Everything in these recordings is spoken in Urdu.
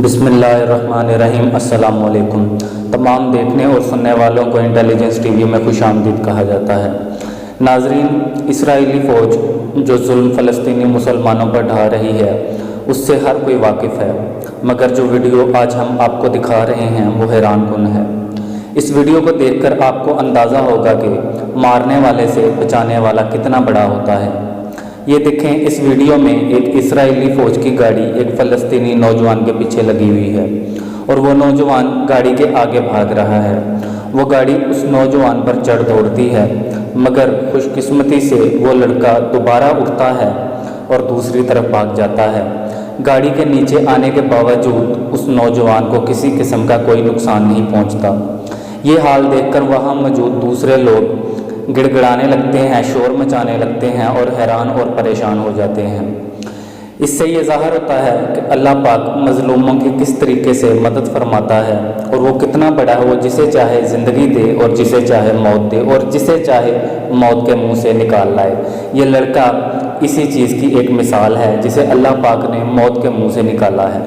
بسم اللہ الرحمن الرحیم۔ السلام علیکم۔ تمام دیکھنے اور سننے والوں کو انٹیلیجنس ٹی وی میں خوش آمدید کہا جاتا ہے۔ ناظرین، اسرائیلی فوج جو ظلم فلسطینی مسلمانوں پر ڈھا رہی ہے اس سے ہر کوئی واقف ہے، مگر جو ویڈیو آج ہم آپ کو دکھا رہے ہیں وہ حیران کن ہے۔ اس ویڈیو کو دیکھ کر آپ کو اندازہ ہوگا کہ مارنے والے سے بچانے والا کتنا بڑا ہوتا ہے۔ یہ دیکھیں، اس ویڈیو میں ایک اسرائیلی فوج کی گاڑی ایک فلسطینی نوجوان کے پیچھے لگی ہوئی ہے اور وہ نوجوان گاڑی کے آگے بھاگ رہا ہے۔ وہ گاڑی اس نوجوان پر چڑھ دوڑتی ہے، مگر خوش قسمتی سے وہ لڑکا دوبارہ اٹھتا ہے اور دوسری طرف بھاگ جاتا ہے۔ گاڑی کے نیچے آنے کے باوجود اس نوجوان کو کسی قسم کا کوئی نقصان نہیں پہنچتا۔ یہ حال دیکھ کر وہاں موجود دوسرے لوگ گڑ گڑانے لگتے ہیں، شور مچانے لگتے ہیں اور حیران اور پریشان ہو جاتے ہیں۔ اس سے یہ ظاہر ہوتا ہے کہ اللہ پاک مظلوموں کی کس طریقے سے مدد فرماتا ہے اور وہ کتنا بڑا ہے۔ وہ جسے چاہے زندگی دے اور جسے چاہے موت دے اور جسے چاہے موت کے منہ سے نکال لائے۔ یہ لڑکا اسی چیز کی ایک مثال ہے جسے اللہ پاک نے موت کے منہ سے نکالا ہے۔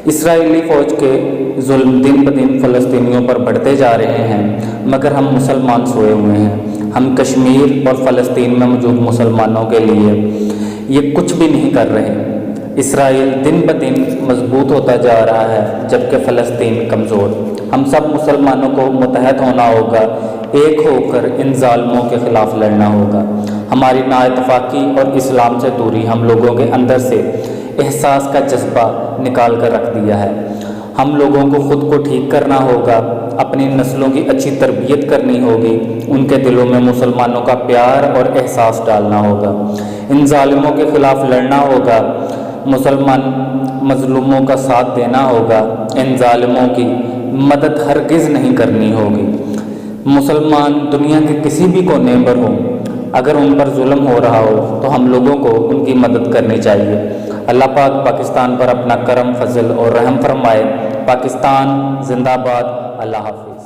اسرائیلی فوج کے ظلم دن بدن فلسطینیوں پر بڑھتے جا رہے ہیں، مگر ہم مسلمان سوئے ہوئے ہیں۔ ہم کشمیر اور فلسطین میں موجود مسلمانوں کے لیے یہ کچھ بھی نہیں کر رہے۔ اسرائیل دن بدن مضبوط ہوتا جا رہا ہے جبکہ فلسطین کمزور۔ ہم سب مسلمانوں کو متحد ہونا ہوگا، ایک ہو کر ان ظالموں کے خلاف لڑنا ہوگا۔ ہماری نااتفاقی اور اسلام سے دوری ہم لوگوں کے اندر سے احساس کا جذبہ نکال کر رکھ دیا ہے۔ ہم لوگوں کو خود کو ٹھیک کرنا ہوگا، اپنی نسلوں کی اچھی تربیت کرنی ہوگی، ان کے دلوں میں مسلمانوں کا پیار اور احساس ڈالنا ہوگا، ان ظالموں کے خلاف لڑنا ہوگا، مسلمان مظلوموں کا ساتھ دینا ہوگا، ان ظالموں کی مدد ہرگز نہیں کرنی ہوگی۔ مسلمان دنیا کے کسی بھی کونے پر ہوں، اگر ان پر ظلم ہو رہا ہو تو ہم لوگوں کو ان کی مدد کرنی چاہیے۔ اللہ پاک پاکستان پر اپنا کرم فضل اور رحم فرمائے۔ پاکستان زندہ باد۔ اللہ حافظ۔